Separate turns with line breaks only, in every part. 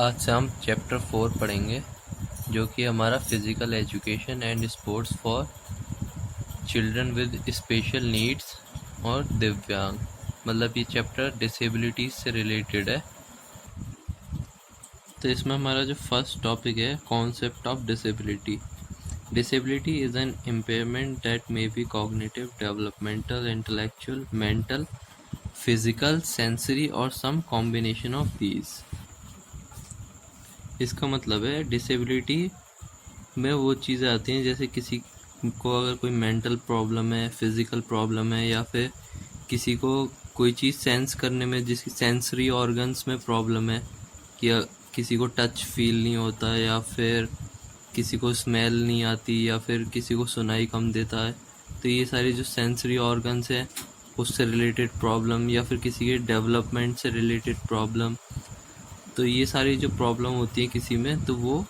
आज से हम चैप्टर 4 पढ़ेंगे जो कि हमारा physical education and sports for children with special needs और दिव्यांग। मतलब ये चैप्टर डिसेबिलिटीज़ से रिलेटेड है। तो इसमें हमारा जो फर्स्ट टॉपिक है concept of disability. Disability is an impairment that may be cognitive, developmental, intellectual, mental, physical, sensory और सम कॉम्बिनेशन ऑफ दीज। इसका मतलब है डिसेबिलिटी में वो चीज़ें आती हैं जैसे किसी को अगर कोई मेंटल प्रॉब्लम है, फिज़िकल प्रॉब्लम है, या फिर किसी को कोई चीज़ सेंस करने में जिसकी सेंसरी ऑर्गन्स में प्रॉब्लम है, कि किसी को टच फील नहीं होता, या फिर किसी को स्मेल नहीं आती, या फिर किसी को सुनाई कम देता है। तो ये सारी जो सेंसरी ऑर्गन्स हैं उससे रिलेटेड प्रॉब्लम, या फिर किसी के डेवलपमेंट से रिलेटेड प्रॉब्लम, तो ये सारी जो प्रॉब्लम होती है किसी में तो वो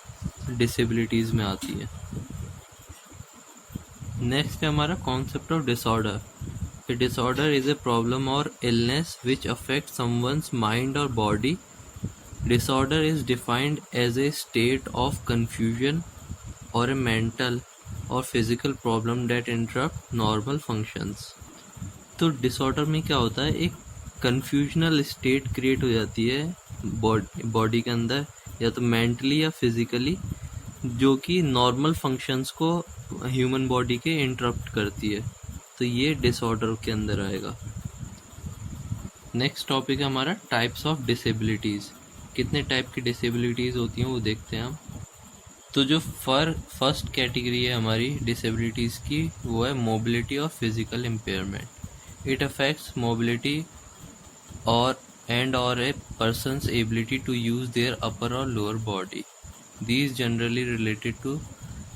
डिसेबिलिटीज़ में आती है। नेक्स्ट है हमारा concept of disorder. A disorder is a problem और illness which affect someone's mind और body. Disorder is defined as a state of confusion और ए मेंटल और physical problem that interrupt normal functions. तो disorder में क्या होता है, एक कन्फ्यूजनल स्टेट क्रिएट हो जाती है बॉडी के अंदर, या तो मेंटली या फिजिकली, जो कि नॉर्मल फंक्शंस को ह्यूमन बॉडी के इंटरप्ट करती है। तो ये डिसऑर्डर के अंदर आएगा। नेक्स्ट टॉपिक है हमारा टाइप्स ऑफ डिसेबिलिटीज़। कितने टाइप की डिसेबिलिटीज़ होती हैं वो देखते हैं हम। तो जो फर्स्ट कैटेगरी है हमारी डिसेबिलिटीज़ की वो है मोबिलिटी और physical impairment. It affects mobility और a person's ability to use their upper or lower body. These generally related to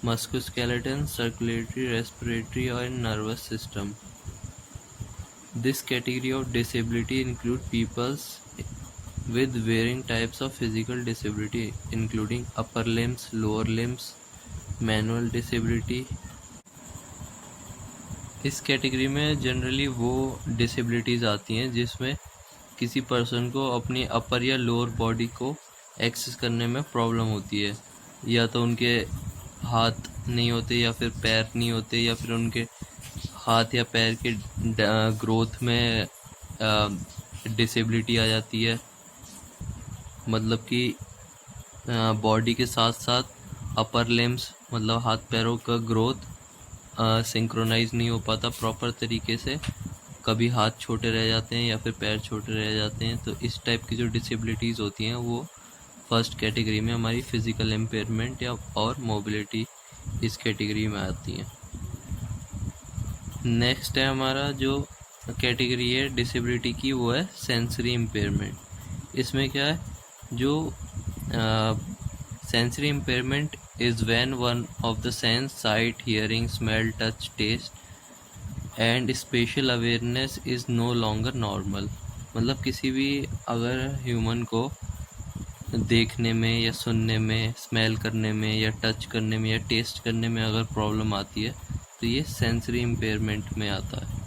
musculoskeleton, circulatory, respiratory or nervous system. This category of disability include peoples with varying types of physical disability including upper limbs, lower limbs, manual disability. इस category में generally वो disabilities आती हैं जिसमें किसी person को अपनी अपर या लोअर बॉडी को एक्सेस करने में प्रॉब्लम होती है, या तो उनके हाथ नहीं होते, या फिर पैर नहीं होते, या फिर उनके हाथ या पैर के ग्रोथ में डिसेबिलिटी आ जाती है। मतलब कि बॉडी के साथ साथ अपर लिम्स मतलब हाथ पैरों का ग्रोथ सिंक्रोनाइज नहीं हो पाता प्रॉपर तरीके से, कभी हाथ छोटे रह जाते हैं या फिर पैर छोटे रह जाते हैं। तो इस टाइप की जो डिसेबिलिटीज़ होती हैं वो फर्स्ट कैटेगरी में हमारी फिज़िकल इम्पेयरमेंट या और मोबिलिटी इस कैटेगरी में आती हैं। नेक्स्ट है हमारा जो कैटेगरी है डिसेबिलिटी की वो है सेंसरी इम्पेयरमेंट। इसमें क्या है, जो sensory impairment is when one of the sense sight, hearing, smell, touch, taste and special awareness is no longer normal. मतलब किसी भी अगर ह्यूमन को देखने में या सुनने में, स्मेल करने में या टच करने में या टेस्ट करने में अगर प्रॉब्लम आती है तो ये सेंसरी इम्पेयरमेंट में आता है।